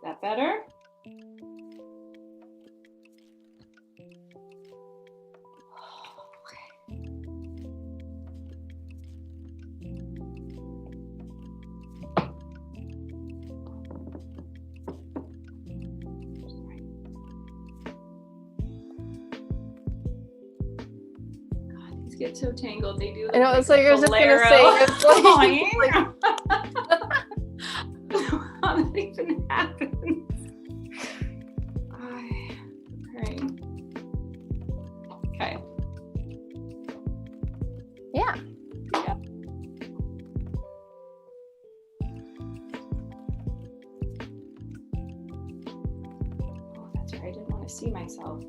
that better? Get so tangled. They do. I know. It's like I was just gonna say. It's like, oh, yeah. How did that even happen? Right. Okay. Yeah. Yeah. Oh, that's right. I didn't want to see myself.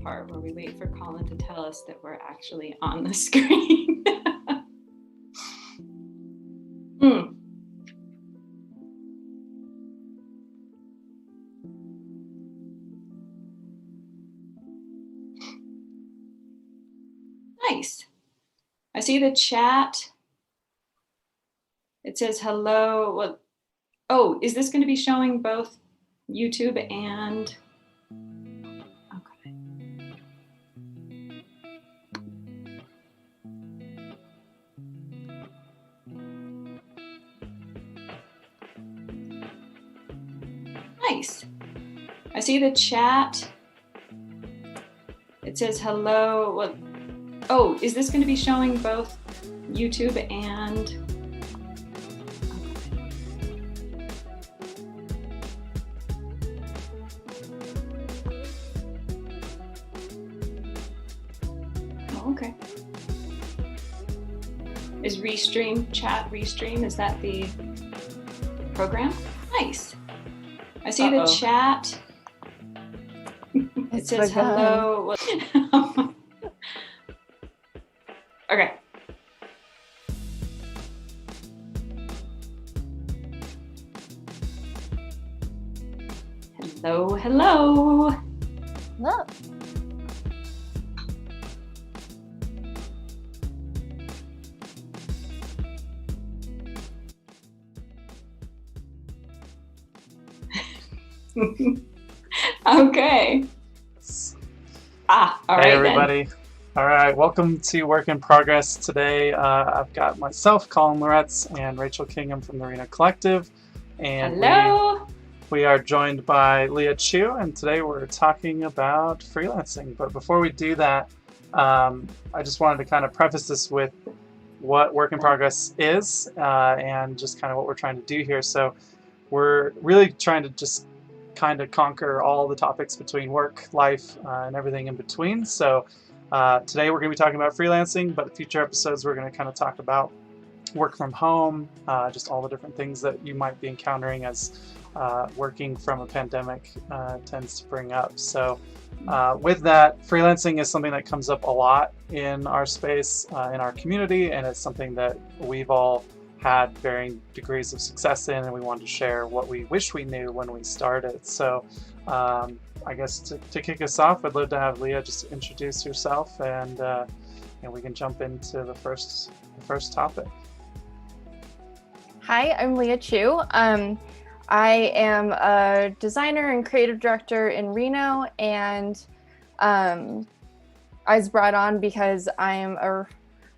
Part where we wait for Colin to tell us that we're actually on the screen. Nice. I see the chat. It says hello. Well, oh, is this going to be showing both YouTube and... Nice. I see the chat. It says hello. Well, oh, is this going to be showing both YouTube and... Oh, okay. Is Restream chat Restream? Is that the program? Nice. I see the chat. It says hello. Okay. Hello, hello. Hello. Okay. All right. Hey, everybody. Then. All right. Welcome to Work in Progress. Today, I've got myself, Colin Loretz, and Rachel Kingham from the Reno Collective. And hello. We are joined by Leah Chu, and today we're talking about freelancing. But before we do that, I just wanted to kind of preface this with what Work in Progress is and just kind of what we're trying to do here. So we're really trying to just kind of conquer all the topics between work, life, and everything in between. So today we're going to be talking about freelancing, but in future episodes we're going to kind of talk about work from home, just all the different things that you might be encountering as working from a pandemic tends to bring up. So with that, freelancing is something that comes up a lot in our space, in our community, and it's something that we've all had varying degrees of success in, and we wanted to share what we wish we knew when we started. So I guess to kick us off, I'd love to have Leah just introduce yourself, and we can jump into the first topic. Hi, I'm Leah Chu. I am a designer and creative director in Reno, and I was brought on because I am a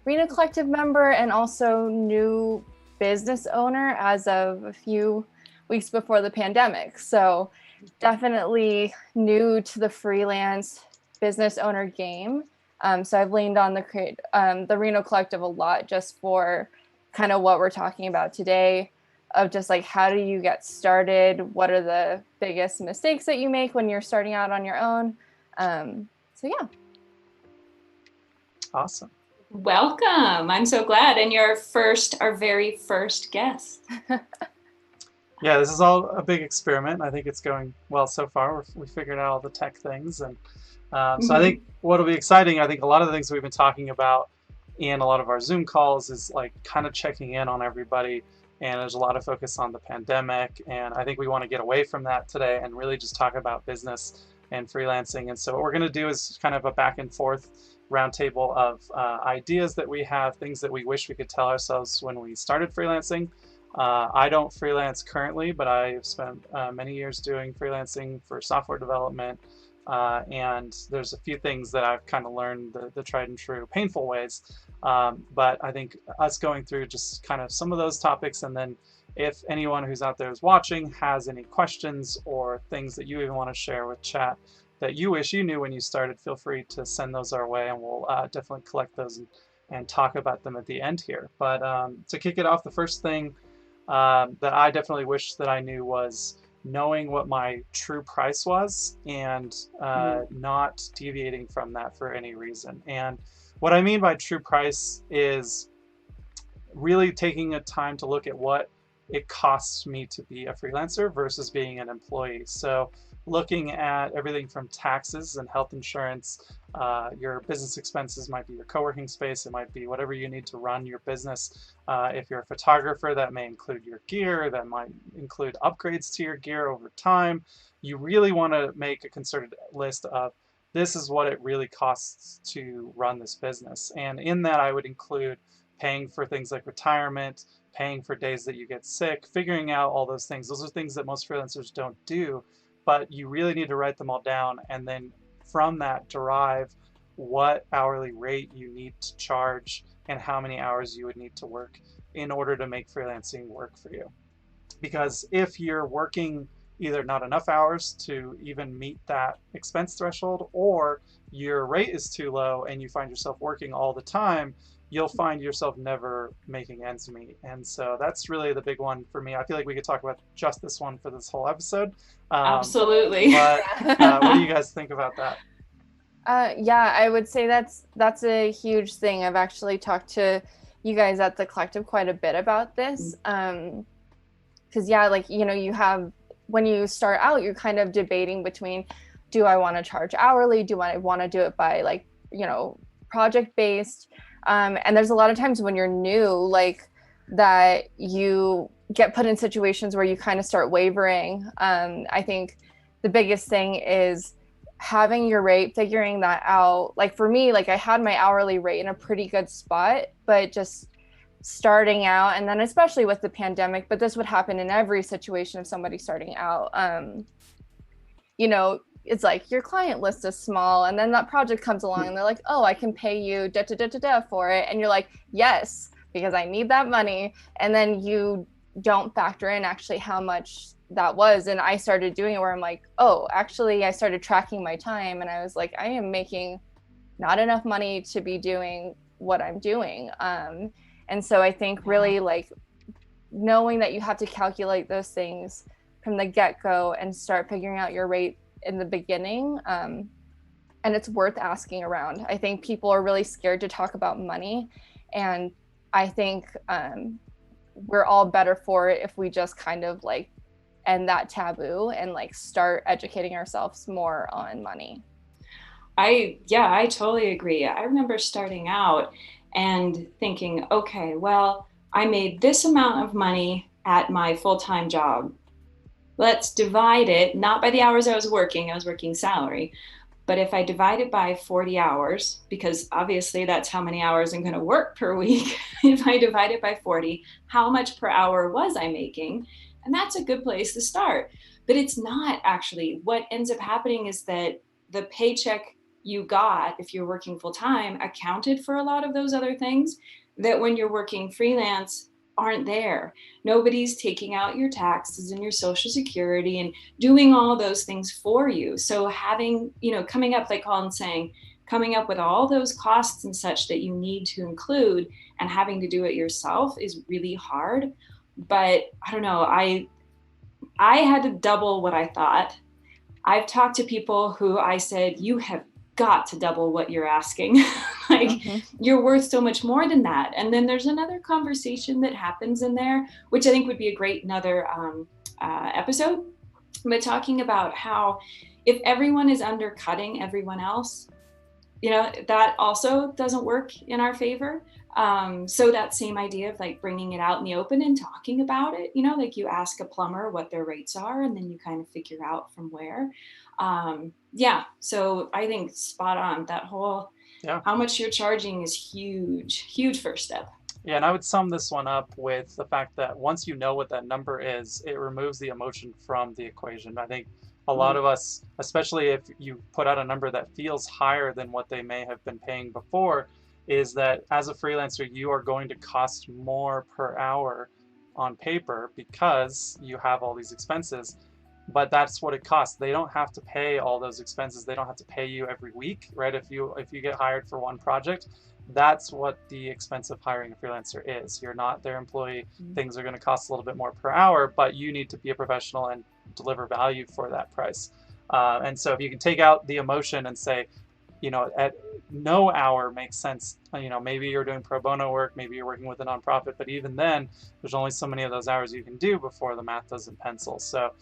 Reno Collective member and also new business owner as of a few weeks before the pandemic. So definitely new to the freelance business owner game. So I've leaned on the Reno Collective a lot just for kind of what we're talking about today, of just like, how do you get started? What are the biggest mistakes that you make when you're starting out on your own? So yeah. Awesome. Welcome. I'm so glad. And you're our very first guest. Yeah, this is all a big experiment. I think it's going well so far. We figured out all the tech things. And so I think what'll be exciting, I think a lot of the things we've been talking about in a lot of our Zoom calls is like kind of checking in on everybody and there's a lot of focus on the pandemic. And I think we want to get away from that today and really just talk about business and freelancing. And so what we're going to do is kind of a back and forth roundtable of ideas that we have, things that we wish we could tell ourselves when we started freelancing. I don't freelance currently, but I've spent many years doing freelancing for software development. And there's a few things that I've kind of learned the tried and true painful ways. But I think us going through just kind of some of those topics, and then if anyone who's out there is watching has any questions or things that you even want to share with chat that you wish you knew when you started, feel free to send those our way, and we'll definitely collect those and talk about them at the end here. But to kick it off, the first thing that I definitely wish that I knew was knowing what my true price was and not deviating from that for any reason. And what I mean by true price is really taking a time to look at what it costs me to be a freelancer versus being an employee. So looking at everything from taxes and health insurance, your business expenses might be your co-working space, it might be whatever you need to run your business. If you're a photographer, that may include your gear, that might include upgrades to your gear over time. You really want to make a concerted list of this is what it really costs to run this business. And in that I would include paying for things like retirement, paying for days that you get sick, figuring out all those things. Those are things that most freelancers don't do, but you really need to write them all down, and then from that derive what hourly rate you need to charge and how many hours you would need to work in order to make freelancing work for you. Because if you're working either not enough hours to even meet that expense threshold, or your rate is too low and you find yourself working all the time, you'll find yourself never making ends meet. And so that's really the big one for me. I feel like we could talk about just this one for this whole episode. Absolutely. But what do you guys think about that? Yeah, I would say that's a huge thing. I've actually talked to you guys at the collective quite a bit about this. Because yeah, like, you know, you have, when you start out, you're kind of debating between, do I want to charge hourly? Do I want to do it by, like, you know, project based? And there's a lot of times when you're new, like, that you get put in situations where you kind of start wavering. I think the biggest thing is having your rate, figuring that out. Like for me, like I had my hourly rate in a pretty good spot, but just starting out, and then especially with the pandemic, but this would happen in every situation of somebody starting out, you know, it's like your client list is small, and then that project comes along and they're like, oh, I can pay you for it. And you're like, yes, because I need that money. And then you don't factor in actually how much that was. And I started doing it where I'm like, oh, actually I started tracking my time, and I was like, I am making not enough money to be doing what I'm doing. And so I think really like knowing that you have to calculate those things from the get-go and start figuring out your rate in the beginning, and it's worth asking around. I think people are really scared to talk about money, and I think we're all better for it if we just kind of like end that taboo and like start educating ourselves more on money. I totally agree. I remember starting out and thinking, okay, well, I made this amount of money at my full-time job. Let's divide it, not by the hours I was working salary, but if I divide it by 40 hours, because obviously that's how many hours I'm going to work per week. If I divide it by 40, how much per hour was I making? And that's a good place to start. But it's not actually. What ends up happening is that the paycheck you got, if you're working full time, accounted for a lot of those other things that when you're working freelance aren't there. Nobody's taking out your taxes and your social security and doing all those things for you. So having, you know, coming up, like Colin's saying, coming up with all those costs and such that you need to include and having to do it yourself is really hard. But I don't know, I had to double what I thought. I've talked to people who I said, you have got to double what you're asking. Like, you're worth so much more than that. And then there's another conversation that happens in there, which I think would be a great another episode, but talking about how if everyone is undercutting everyone else, you know, that also doesn't work in our favor. So that same idea of like bringing it out in the open and talking about it, like you ask a plumber what their rates are and then you kind of figure out from where. Yeah, so I think spot on. That whole Yeah. how much you're charging is huge, huge first step. Yeah, and I would sum this one up with the fact that once you know what that number is, it removes the emotion from the equation. I think a lot of us, especially if you put out a number that feels higher than what they may have been paying before, is that as a freelancer, you are going to cost more per hour on paper because you have all these expenses. But that's what it costs. They don't have to pay all those expenses. They don't have to pay you every week, right? If you get hired for one project, that's what the expense of hiring a freelancer is. You're not their employee. Things are going to cost a little bit more per hour, but you need to be a professional and deliver value for that price. And so if you can take out the emotion and say, at no hour makes sense. Maybe you're doing pro bono work, maybe you're working with a nonprofit, but even then, there's only so many of those hours you can do before the math doesn't pencil. So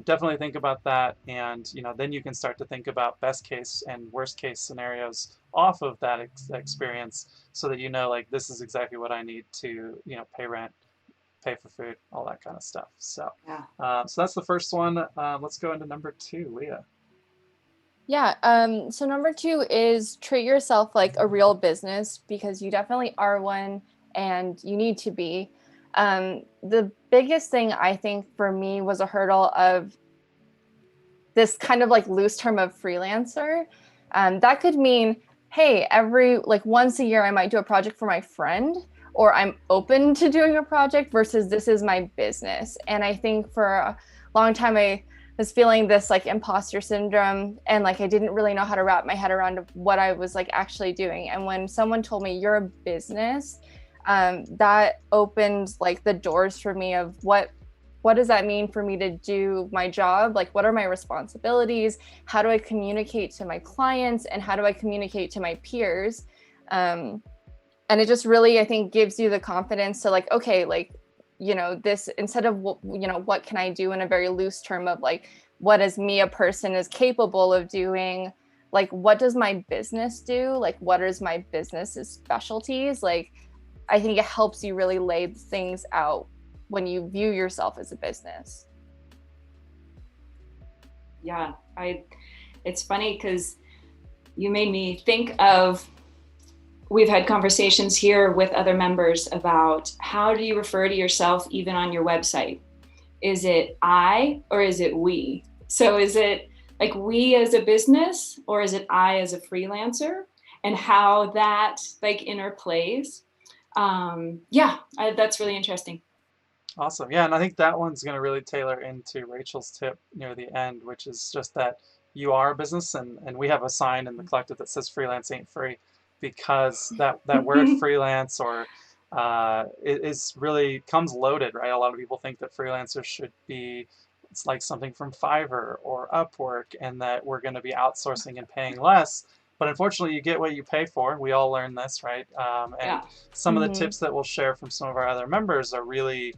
definitely think about that, and then you can start to think about best case and worst case scenarios off of that experience, so that like this is exactly what I need to pay rent, pay for food, all that kind of stuff. So so that's the first one. Let's go into number 2, Leah. Yeah, so number 2 is treat yourself like a real business, because you definitely are one and you need to be. The biggest thing I think for me was a hurdle of this kind of like loose term of freelancer. That could mean, hey, once a year I might do a project for my friend, or I'm open to doing a project, versus this is my business. And I think for a long time I was feeling this like imposter syndrome, and like I didn't really know how to wrap my head around what I was like actually doing. And when someone told me you're a business, that opened like the doors for me of what does that mean for me to do my job? Like, what are my responsibilities? How do I communicate to my clients, and how do I communicate to my peers? And it just really, I think, gives you the confidence to like, okay, like, this, instead of, what can I do in a very loose term of like, what is me, a person, is capable of doing? Like, what does my business do? Like, what is my business's specialties? Like, I think it helps you really lay things out when you view yourself as a business. Yeah, it's funny because you made me think of, we've had conversations here with other members about how do you refer to yourself even on your website? Is it I or is it we? So is it like we as a business, or is it I as a freelancer, and how that like interplays? That's really interesting. Awesome. Yeah, and I think that one's going to really tailor into Rachel's tip near the end, which is just that you are a business, and we have a sign in the collective that says freelance ain't free, because that word freelance or it is really comes loaded, right? A lot of people think that freelancers should be, it's like something from Fiverr or Upwork, and that we're going to be outsourcing and paying less. But unfortunately, you get what you pay for. We all learn this, right? Some of the tips that we'll share from some of our other members are really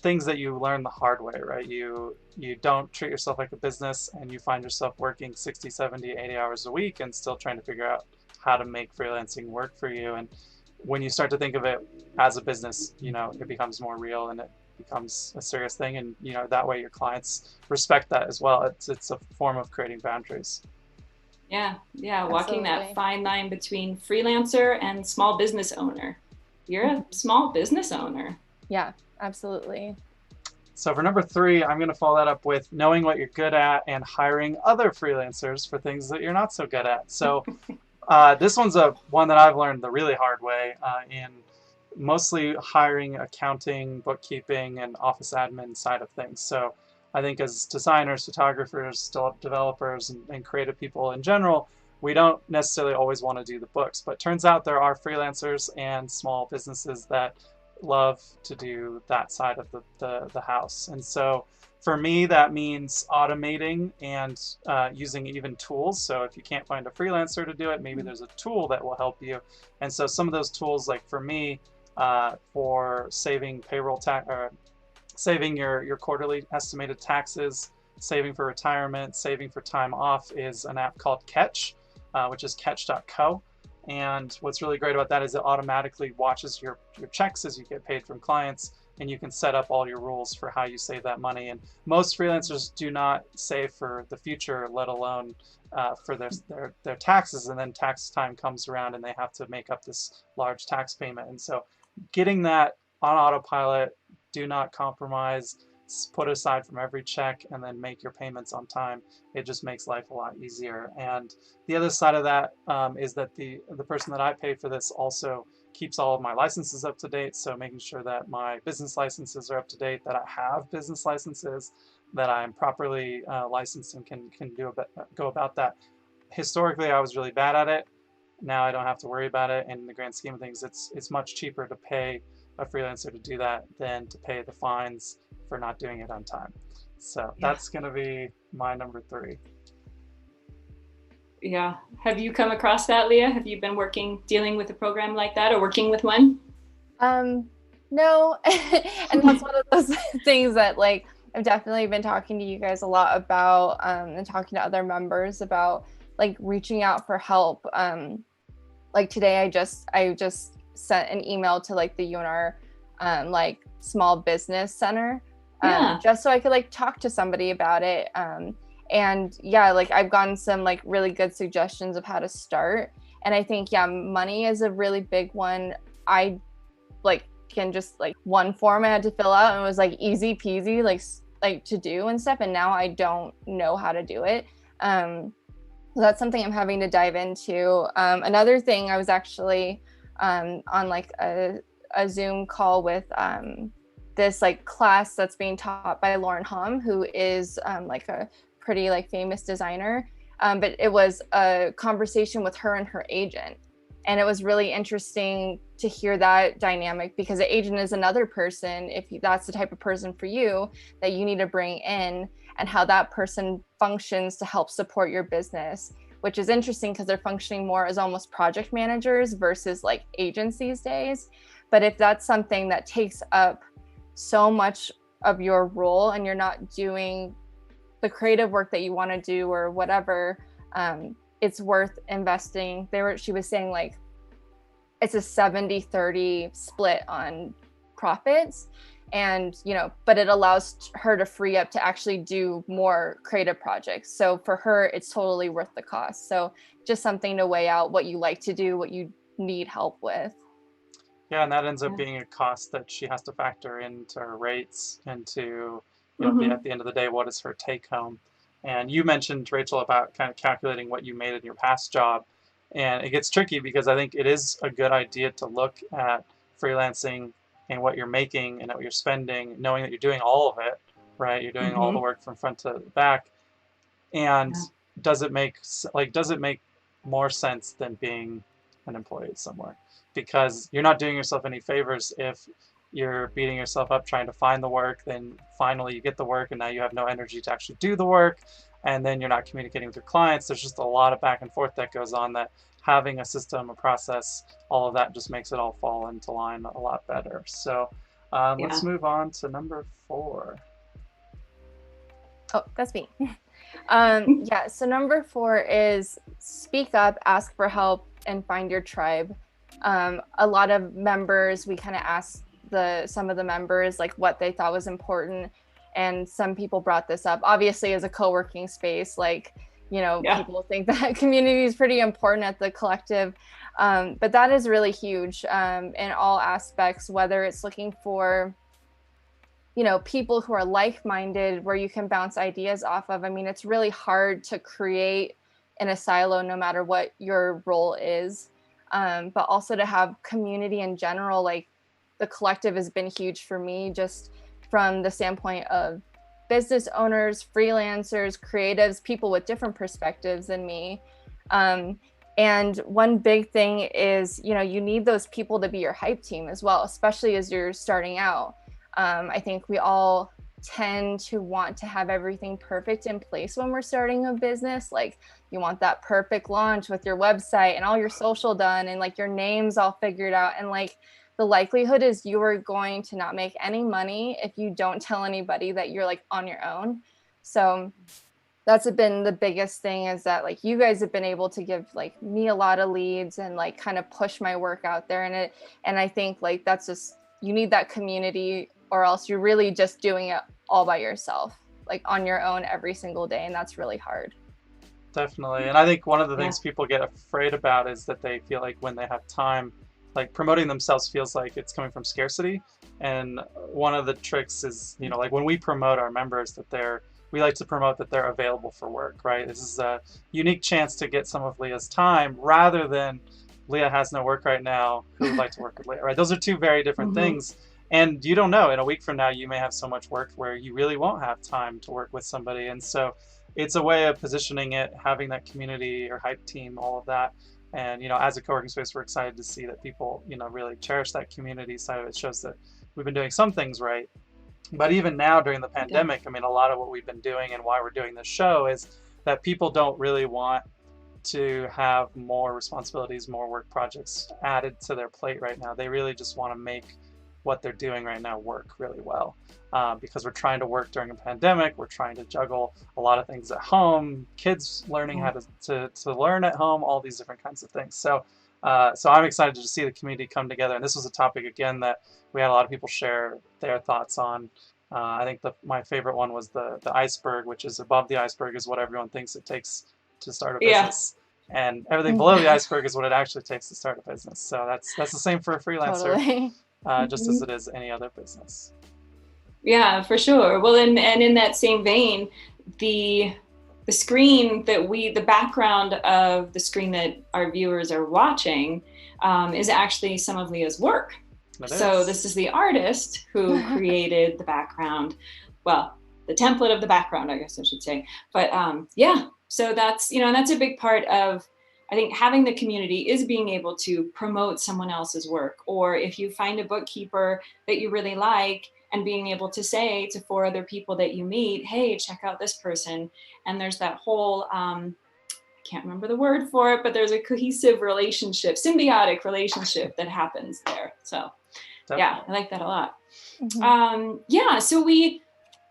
things that you learn the hard way, right? You don't treat yourself like a business, and you find yourself working 60, 70, 80 hours a week and still trying to figure out how to make freelancing work for you. And when you start to think of it as a business, it becomes more real, and it becomes a serious thing. And that way your clients respect that as well. It's a form of creating boundaries. Yeah, walking that fine line between freelancer and small business owner. You're a small business owner. Yeah, absolutely. So for number 3, I'm going to follow that up with knowing what you're good at and hiring other freelancers for things that you're not so good at. So this one's one that I've learned the really hard way in mostly hiring, accounting, bookkeeping, and office admin side of things. So I think as designers, photographers, developers, and creative people in general, we don't necessarily always want to do the books. But turns out there are freelancers and small businesses that love to do that side of the house. And so for me, that means automating and using even tools. So if you can't find a freelancer to do it, maybe there's a tool that will help you. And so some of those tools, like for me, for saving payroll tax, saving your quarterly estimated taxes, saving for retirement, saving for time off, is an app called Catch, which is catch.co. And what's really great about that is it automatically watches your checks as you get paid from clients, and you can set up all your rules for how you save that money. And most freelancers do not save for the future, let alone for their taxes. And then tax time comes around and they have to make up this large tax payment. And so getting that on autopilot, do not compromise, put aside from every check, and then make your payments on time. It just makes life a lot easier. And the other side of that is that the person that I pay for this also keeps all of my licenses up to date. So making sure that my business licenses are up to date, that I have business licenses, that I'm properly licensed and can go about that. Historically, I was really bad at it. Now I don't have to worry about it. And in the grand scheme of things, it's much cheaper to pay a freelancer to do that than to pay the fines for not doing it on time. So that's going to be my number 3. Yeah. Have you come across that, Leah? Have you been dealing with a program like that, or working with one? No. And that's one of those things that like I've definitely been talking to you guys a lot about, and talking to other members about like reaching out for help. Like today I just sent an email to like the UNR like small business center, just so I could like talk to somebody about it. And yeah, like I've gotten some like really good suggestions of how to start. And I think, money is a really big one. I like can just like one form I had to fill out and it was like easy peasy, like to do and stuff. And now I don't know how to do it. So that's something I'm having to dive into. Another thing, I was actually on like a Zoom call with this like class that's being taught by Lauren Hom, who is like a pretty like famous designer, but it was a conversation with her and her agent, and it was really interesting to hear that dynamic, because the agent is another person, if that's the type of person for you that you need to bring in, and how that person functions to help support your business, which is interesting because they're functioning more as almost project managers versus like agents these days. But if that's something that takes up so much of your role and you're not doing the creative work that you want to do or whatever, it's worth investing. She was saying like it's a 70-30 split on profits, and but it allows her to free up to actually do more creative projects. So for her, it's totally worth the cost. So just something to weigh out what you like to do, what you need help with. Yeah, and that ends up being a cost that she has to factor into her rates, into at the end of the day, what is her take home. And you mentioned, Rachel, about kind of calculating what you made in your past job. And it gets tricky because I think it is a good idea to look at freelancing and what you're making and what you're spending, knowing that you're doing all of it, right? You're doing all the work from front to back. And does it make more sense than being an employee somewhere? Because you're not doing yourself any favors if you're beating yourself up trying to find the work, then finally you get the work and now you have no energy to actually do the work, and then you're not communicating with your clients. There's just a lot of back and forth that goes on, that having a system, a process, all of that just makes it all fall into line a lot better. So let's move on to number 4. Oh, that's me. So number 4 is speak up, ask for help, and find your tribe. A lot of members, we kind of asked some of the members like what they thought was important, and some people brought this up. Obviously, as a co-working space, like people think that community is pretty important at the collective, but that is really huge in all aspects, whether it's looking for people who are like-minded, where you can bounce ideas off of. I mean, it's really hard to create in a silo no matter what your role is, but also to have community in general. Like the collective has been huge for me, just from the standpoint of business owners, freelancers, creatives, people with different perspectives than me. And one big thing is, you need those people to be your hype team as well, especially as you're starting out. I think we all tend to want to have everything perfect in place when we're starting a business. Like you want that perfect launch with your website and all your social done and like your name's all figured out. And like the likelihood is you are going to not make any money if you don't tell anybody that you're like on your own. So that's been the biggest thing, is that like you guys have been able to give like me a lot of leads and like kind of push my work out there. And I think like that's just, you need that community, or else you're really just doing it all by yourself, like on your own every single day. And that's really hard. Definitely. And I think one of the things people get afraid about is that they feel like when they have time, like promoting themselves feels like it's coming from scarcity. And one of the tricks is, you know, like when we promote our members, that we like to promote that they're available for work, right? This is a unique chance to get some of Leah's time, rather than Leah has no work right now, who would like to work with Leah, right? Those are two very different things. And you don't know, in a week from now, you may have so much work where you really won't have time to work with somebody. And so it's a way of positioning it, having that community or hype team, all of that. And, you know, as a co-working space, we're excited to see that people, you know, really cherish that community side of it. It shows that we've been doing some things right. But even now during the pandemic, I mean, a lot of what we've been doing and why we're doing this show is that people don't really want to have more responsibilities, more work projects added to their plate right now. They really just want to make what they're doing right now work really well, because we're trying to work during a pandemic. We're trying to juggle a lot of things at home, kids learning how to learn at home, all these different kinds of things. So I'm excited to see the community come together. And this was a topic, again, that we had a lot of people share their thoughts on. I think my favorite one was the iceberg, which is above the iceberg is what everyone thinks it takes to start a business. And everything below the iceberg is what it actually takes to start a business. So that's the same for a freelancer, just as it is any other business. Yeah, for sure. Well, and in that same vein, the screen the background of the screen that our viewers are watching is actually some of Leah's work. So this is the artist who created the background. Well, the template of the background, I guess I should say. But so that's, you know, and that's a big part of, I think, having the community, is being able to promote someone else's work. Or if you find a bookkeeper that you really like, and being able to say to 4 other people that you meet, hey, check out this person. And there's that whole, I can't remember the word for it, but there's a cohesive relationship, symbiotic relationship that happens there. So yeah, I like that a lot. So we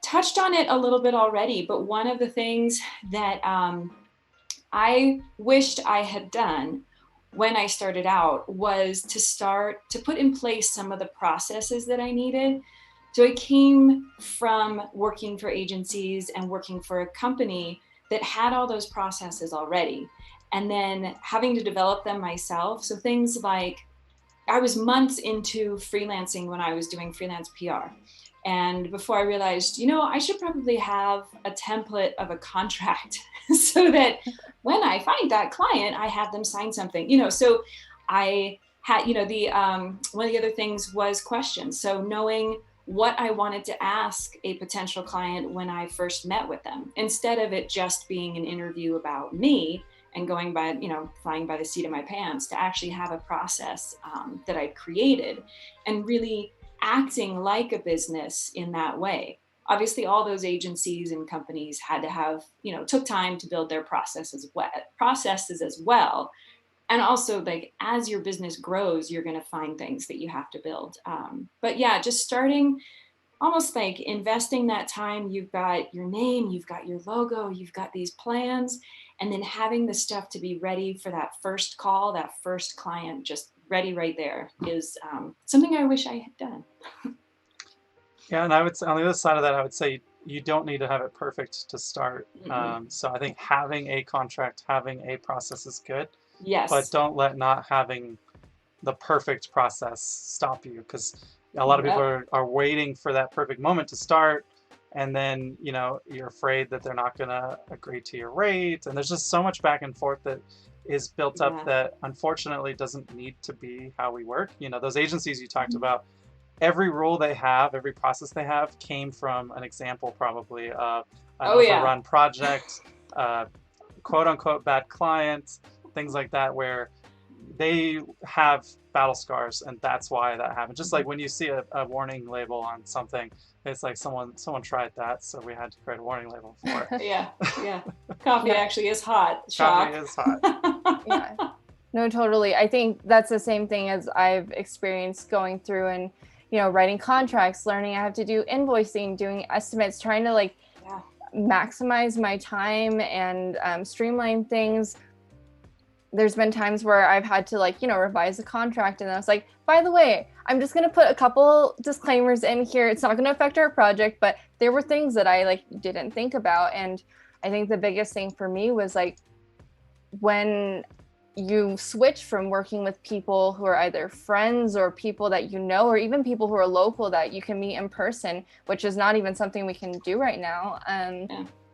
touched on it a little bit already, but one of the things that I wished I had done when I started out was to put in place some of the processes that I needed. So I came from working for agencies and working for a company that had all those processes already, and then having to develop them myself. So things like, I was months into freelancing when I was doing freelance PR. And before I realized, you know, I should probably have a template of a contract so that when I find that client, I have them sign something, you know. So I had, you know, one of the other things was questions. So knowing what I wanted to ask a potential client when I first met with them, instead of it just being an interview about me and going by, you know, flying by the seat of my pants, to actually have a process that I created and really acting like a business in that way. Obviously, all those agencies and companies had to have, you know, took time to build their processes as well. And also, like, as your business grows, you're going to find things that you have to build. But yeah, just starting, almost like investing that time. You've got your name, you've got your logo, you've got these plans, and then having the stuff to be ready for that first call, that first client, just ready right there, is something I wish I had done. Yeah, and I would say, on the other side of that, I would say you don't need to have it perfect to start. So I think having a contract, having a process is good. Yes. But don't let not having the perfect process stop you, because a lot of people are waiting for that perfect moment to start, and then, you know, you're afraid that they're not going to agree to your rate, and there's just so much back and forth that is built up that unfortunately doesn't need to be how we work. You know, those agencies you talked about, every rule they have, every process they have came from an example probably of an overrun project, quote unquote bad client, things like that, where they have battle scars, and that's why that happened. Just like when you see a warning label on something, it's like someone tried that, so we had to create a warning label for it. Yeah. Coffee actually is hot. Shock. Coffee is hot. Yeah. No, totally. I think that's the same thing as I've experienced going through and, you know, writing contracts, learning I have to do invoicing, doing estimates, trying to maximize my time and streamline things. There's been times where I've had to like, revise the contract, and I was like, by the way, I'm just going to put a couple disclaimers in here. It's not going to affect our project, but there were things that I like didn't think about. And I think the biggest thing for me was like, when you switch from working with people who are either friends or people that you know, or even people who are local that you can meet in person, which is not even something we can do right now.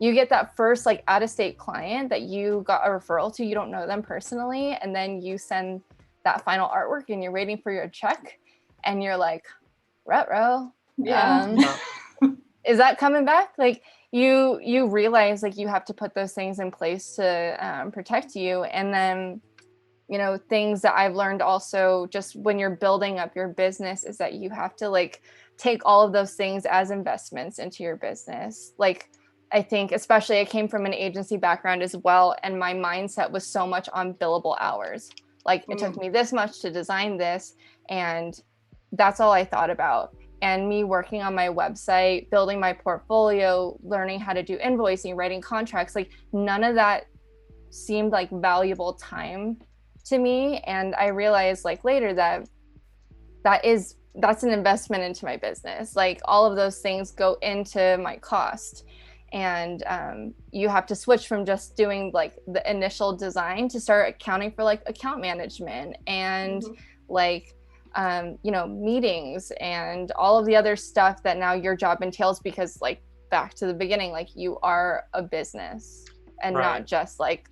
You get that first like out-of-state client that you got a referral to, you don't know them personally, and then you send that final artwork and you're waiting for your check, and you're like, ruh-roh. Is that coming back? Like you realize like you have to put those things in place to protect you. And then things that I've learned also just when you're building up your business is that you have to like take all of those things as investments into your business. Like, I think especially I came from an agency background as well, and my mindset was so much on billable hours. Like it took me this much to design this, and that's all I thought about. And me working on my website, building my portfolio, learning how to do invoicing, writing contracts, like none of that seemed like valuable time to me. And I realized like later that that's an investment into my business. Like all of those things go into my cost. And you have to switch from just doing like the initial design to start accounting for like account management and like meetings and all of the other stuff that now your job entails, because like back to the beginning, like you are a business and not just like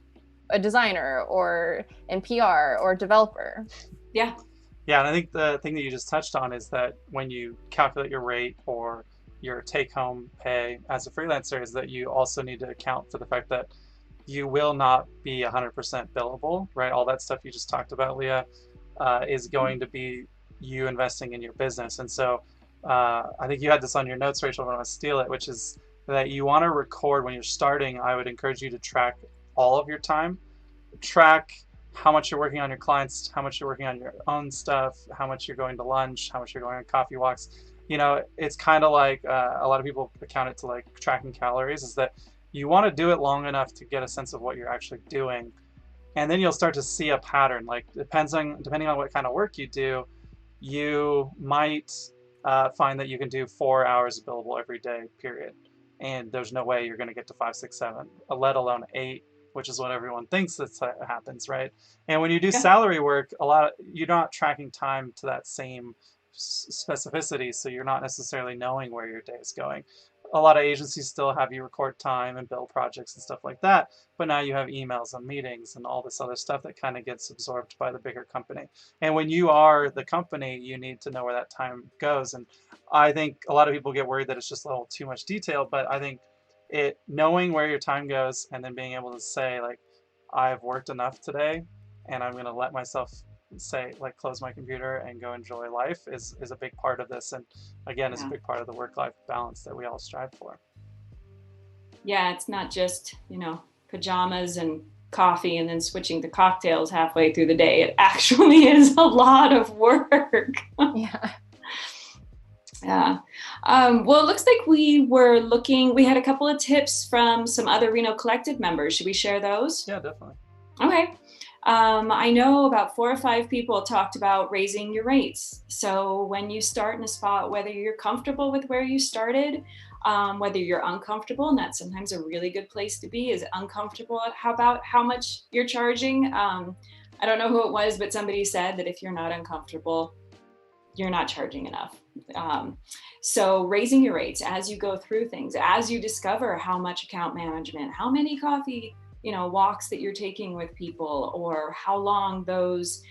a designer or in PR or developer. Yeah, and I think the thing that you just touched on is that when you calculate your rate or your take-home pay as a freelancer, is that you also need to account for the fact that you will not be 100% billable, right? All that stuff you just talked about, Leah, is going to be you investing in your business. And so I think you had this on your notes, Rachel, but I want to steal it, which is that you want to record when you're starting. I would encourage you to track all of your time. Track how much you're working on your clients, how much you're working on your own stuff, how much you're going to lunch, how much you're going on coffee walks. It's kind of like a lot of people account it to like tracking calories, is that you want to do it long enough to get a sense of what you're actually doing. And then you'll start to see a pattern. Like depending on what kind of work you do, you might find that you can do 4 hours billable every day, period. And there's no way you're going to get to 5, 6, 7, let alone 8, which is what everyone thinks that happens, right? And when you do salary work, you're not tracking time to that same specificity, so you're not necessarily knowing where your day is going. A lot of agencies still have you record time and bill projects and stuff like that, but now you have emails and meetings and all this other stuff that kind of gets absorbed by the bigger company. And when you are the company, you need to know where that time goes. And I think a lot of people get worried that it's just a little too much detail, but I think knowing where your time goes and then being able to say like, I've worked enough today and I'm going to let myself say like close my computer and go enjoy life is a big part of this, and again is a big part of the work-life balance that we all strive for. It's not just pajamas and coffee and then switching to cocktails halfway through the day. It actually is a lot of work. Well, it looks like we had a couple of tips from some other Reno Collective members. Should we share those? Yeah, definitely. Okay. I know about 4 or 5 people talked about raising your rates. So when you start in a spot, whether you're comfortable with where you started, whether you're uncomfortable, and that's sometimes a really good place to be, is uncomfortable about how much you're charging. I don't know who it was, but somebody said that if you're not uncomfortable, you're not charging enough. So raising your rates as you go through things, as you discover how much account management, how many coffee walks that you're taking with people, or how long those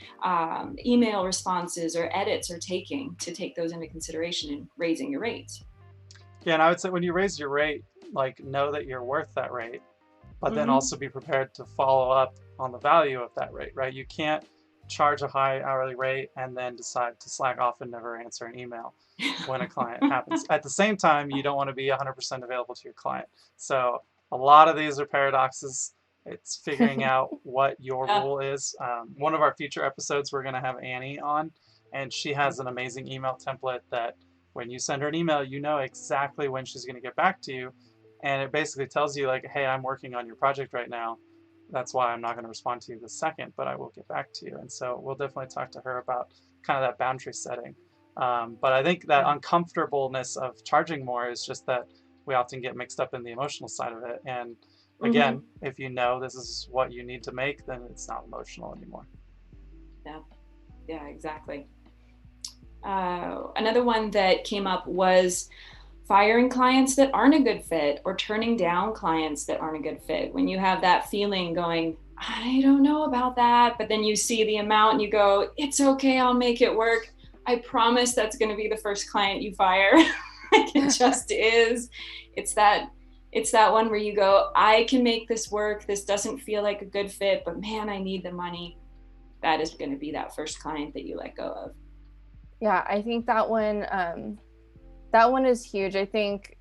email responses or edits are taking, to take those into consideration in raising your rates. Yeah, and I would say when you raise your rate, like know that you're worth that rate, but then also be prepared to follow up on the value of that rate, right? You can't charge a high hourly rate and then decide to slack off and never answer an email when a client happens. At the same time, you don't want to be 100% available to your client. So a lot of these are paradoxes. It's figuring out what your rule is. One of our future episodes, we're going to have Annie on, and she has an amazing email template that when you send her an email, you know exactly when she's going to get back to you. and it basically tells you like, hey, I'm working on your project right now. That's why I'm not going to respond to you this second, but I will get back to you. And so we'll definitely talk to her about kind of that boundary setting. But I think that Yeah. uncomfortableness of charging more is just that we often get mixed up in the emotional side of it. And Mm-hmm. again, if you know this is what you need to make, then it's not emotional anymore. Yeah. Yeah, exactly. Another one that came up was firing clients that aren't a good fit or turning down clients that aren't a good fit. When you have that feeling going, I don't know about that, but then you see the amount and you go, it's okay, I'll make it work. I promise that's going to be the first client you fire. Like it just is. It's that it's that one where you go, I can make this work. This doesn't feel like a good fit, but man, I need the money. That is going to be that first client that you let go of. Yeah, I think that one is huge. I think,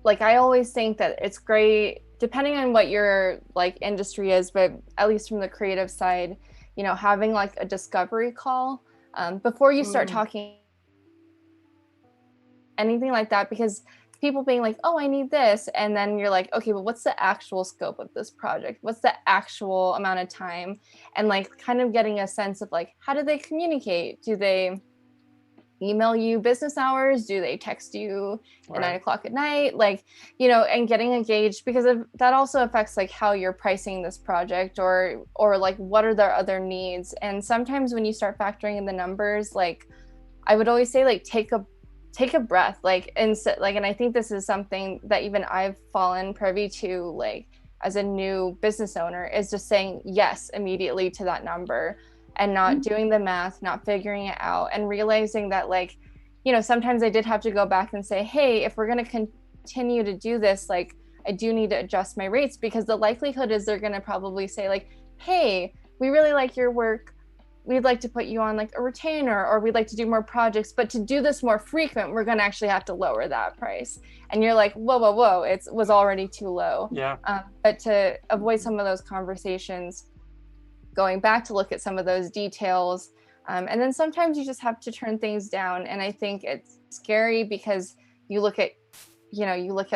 like, I always think that it's great depending on what your like industry is, but at least from the creative side, having like a discovery call before you start talking anything like that, because people being like, oh, I need this, and then you're like, okay, but what's the actual scope of this project? What's the actual amount of time? And like kind of getting a sense of like, how do they communicate? Do they email you business hours? Do they text you at 9:00 at night? Like, and getting engaged, because that also affects like how you're pricing this project, or like what are their other needs. And sometimes when you start factoring in the numbers, like I would always say, like take a breath, like, and I think this is something that even I've fallen privy to, like as a new business owner, is just saying yes immediately to that number and not doing the math, not figuring it out, and realizing that, like, sometimes I did have to go back and say, hey, if we're going to continue to do this, like, I do need to adjust my rates, because the likelihood is they're going to probably say, like, hey, we really like your work. We'd like to put you on like a retainer, or we'd like to do more projects, but to do this more frequent, we're going to actually have to lower that price. And you're like, whoa, it was already too low. Yeah. But to avoid some of those conversations, going back to look at some of those details. And then sometimes you just have to turn things down. And I think it's scary because you look at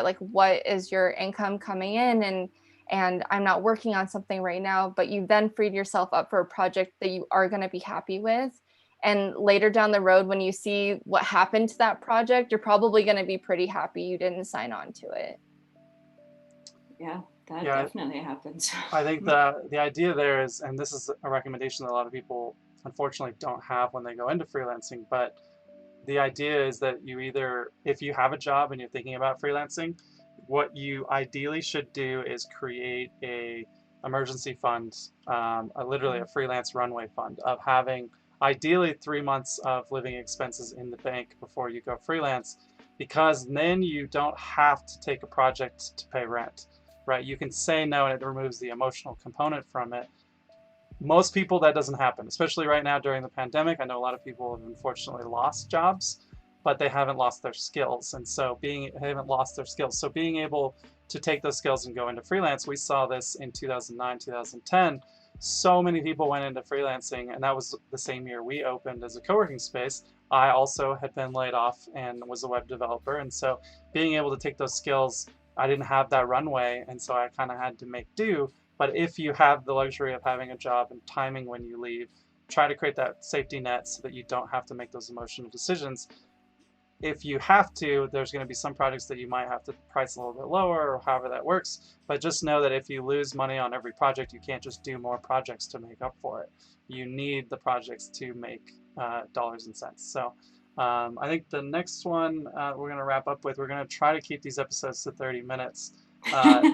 like, what is your income coming in, and I'm not working on something right now, but you then freed yourself up for a project that you are going to be happy with. And later down the road, when you see what happened to that project, you're probably going to be pretty happy you didn't sign on to it. Yeah. That definitely happens. I think the idea there is, and this is a recommendation that a lot of people unfortunately don't have when they go into freelancing, but the idea is that you either, if you have a job and you're thinking about freelancing, what you ideally should do is create a emergency fund, literally a freelance runway fund, of having ideally 3 months of living expenses in the bank before you go freelance, because then you don't have to take a project to pay rent. Right? You can say no, and it removes the emotional component from it. Most people, that doesn't happen, especially right now during the pandemic. I know a lot of people have unfortunately lost jobs, but they haven't lost their skills. And so being able to take those skills and go into freelance, we saw this in 2009, 2010. So many people went into freelancing, and that was the same year we opened as a co-working space. I also had been laid off and was a web developer. And so being able to take those skills, I didn't have that runway, and so I kind of had to make do. But if you have the luxury of having a job and timing when you leave, try to create that safety net so that you don't have to make those emotional decisions. If you have to, there's going to be some projects that you might have to price a little bit lower, or however that works. But just know that if you lose money on every project, you can't just do more projects to make up for it. You need the projects to make dollars and cents. So I think the next one we're going to wrap up with, we're going to try to keep these episodes to 30 minutes,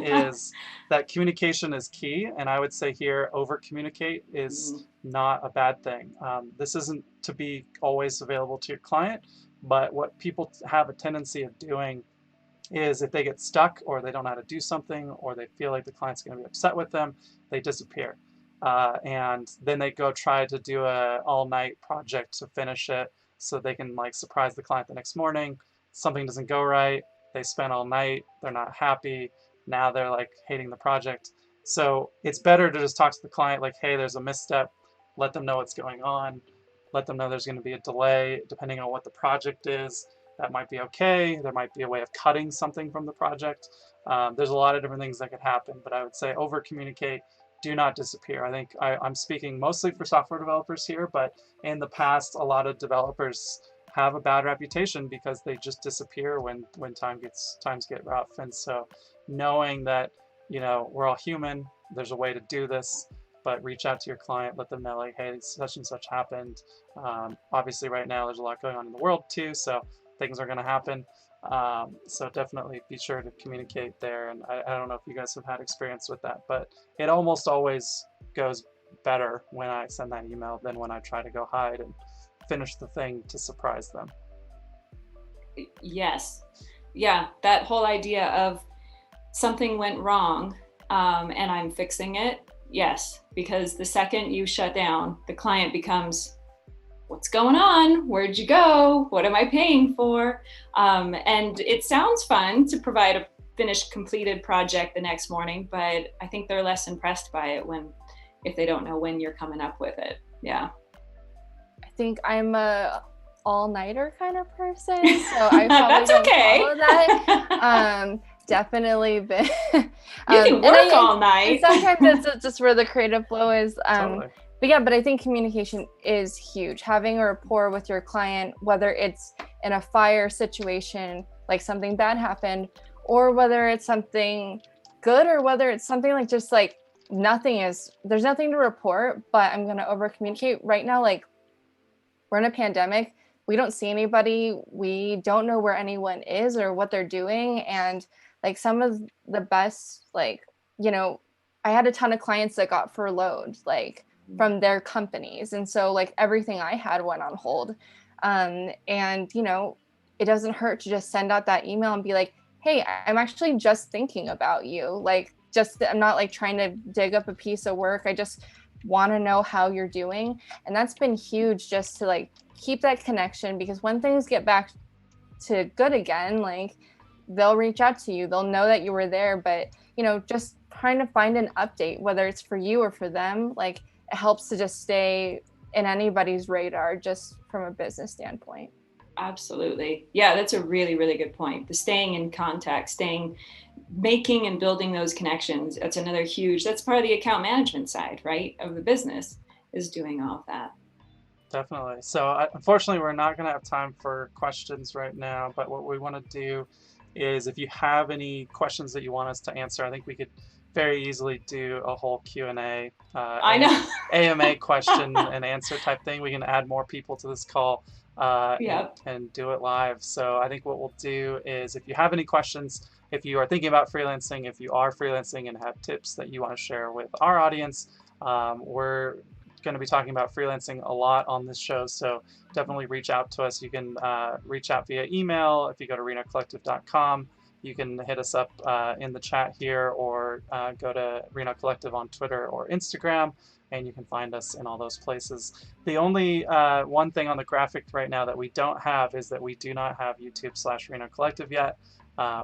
is that communication is key. And I would say here, over communicate is not a bad thing. This isn't to be always available to your client, but what people have a tendency of doing is, if they get stuck, or they don't know how to do something, or they feel like the client's going to be upset with them, they disappear. And then they go try to do a all-night project to finish it, so they can like surprise the client the next morning. Something doesn't go right. They spent all night. They're not happy. Now they're like hating the project. So it's better to just talk to the client like, hey, there's a misstep. Let them know what's going on. Let them know there's going to be a delay depending on what the project is. that might be okay. There might be a way of cutting something from the project. There's a lot of different things that could happen, but I would say over communicate, do not disappear. I think I'm speaking mostly for software developers here, but in the past, a lot of developers have a bad reputation because they just disappear when times get rough. And so knowing that, we're all human, there's a way to do this, but reach out to your client, let them know, like, hey, such and such happened. Obviously right now there's a lot going on in the world too, so things are going to happen. So definitely be sure to communicate there. And I don't know if you guys have had experience with that, but it almost always goes better when I send that email than when I try to go hide and finish the thing to surprise them. Yes. Yeah, that whole idea of something went wrong and I'm fixing it. Yes, because the second you shut down, the client becomes, what's going on? Where'd you go? What am I paying for? And it sounds fun to provide a finished, completed project the next morning, but I think they're less impressed by it if they don't know when you're coming up with it. Yeah. I think I'm a all-nighter kind of person, so I probably That's don't okay. follow that. Definitely been. You can work all night. Sometimes it's just where the creative flow is. Totally. But I think communication is huge. Having a rapport with your client, whether it's in a fire situation, like something bad happened, or whether it's something good, or whether it's something like just like there's nothing to report, but I'm going to over communicate right now. Like, we're in a pandemic. We don't see anybody. We don't know where anyone is or what they're doing. And like some of the best, like, I had a ton of clients that got furloughed, like from their companies. And so like everything I had went on hold. And, it doesn't hurt to just send out that email and be like, hey, I'm actually just thinking about you. Like, I'm not like trying to dig up a piece of work. I just want to know how you're doing. And that's been huge, just to like keep that connection, because when things get back to good again, like they'll reach out to you, they'll know that you were there. But just trying to find an update, whether it's for you or for them, like it helps to just stay in anybody's radar, just from a business standpoint. Absolutely. Yeah, that's a really, really good point. The staying in contact, making and building those connections. That's part of the account management side, right, of the business, is doing all of that. Definitely. So unfortunately, we're not going to have time for questions right now, but what we want to do is, if you have any questions that you want us to answer, I think we could very easily do a whole Q&A, I know. AMA question and answer type thing. We can add more people to this call and do it live. So I think what we'll do is, if you have any questions, if you are thinking about freelancing, if you are freelancing and have tips that you want to share with our audience, we're going to be talking about freelancing a lot on this show, so definitely reach out to us. You can reach out via email. If you go to renocollective.com, you can hit us up in the chat here, or go to Reno Collective on Twitter or Instagram, and you can find us in all those places. The only one thing on the graphic right now that we don't have is that we do not have YouTube/Reno Collective yet.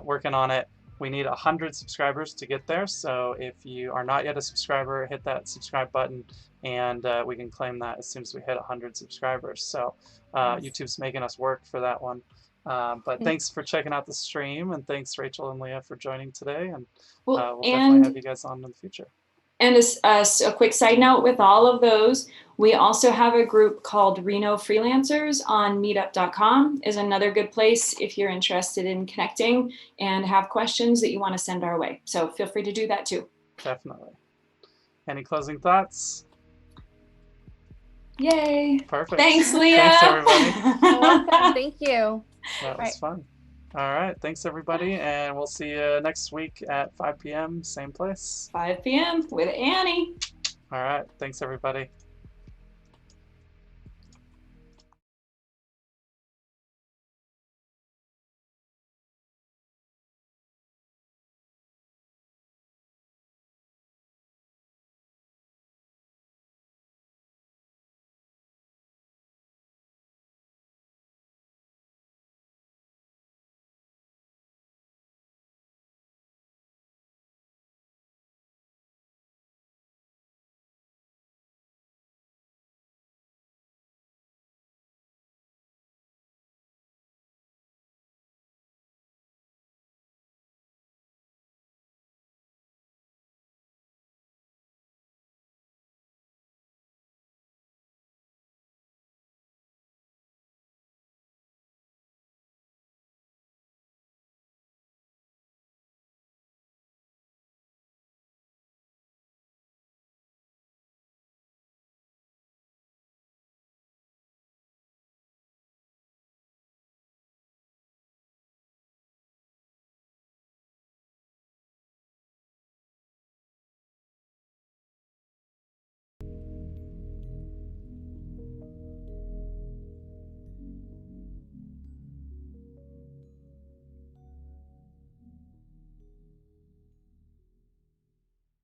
Working on it. We need 100 subscribers to get there, so if you are not yet a subscriber, hit that subscribe button, and we can claim that as soon as we hit 100 subscribers. So YouTube's making us work for that one. But thanks for checking out the stream, and thanks Rachel and Leah for joining today, and we'll definitely have you guys on in the future. And a quick side note with all of those, we also have a group called Reno Freelancers on meetup.com, is another good place if you're interested in connecting and have questions that you want to send our way. So feel free to do that too. Definitely. Any closing thoughts? Yay. Perfect. Thanks, Leah. Thanks, everybody. You're welcome. Thank you. That was fun. All right. Thanks, everybody. And we'll see you next week at 5 p.m., same place. 5 p.m. with Annie. All right. Thanks, everybody.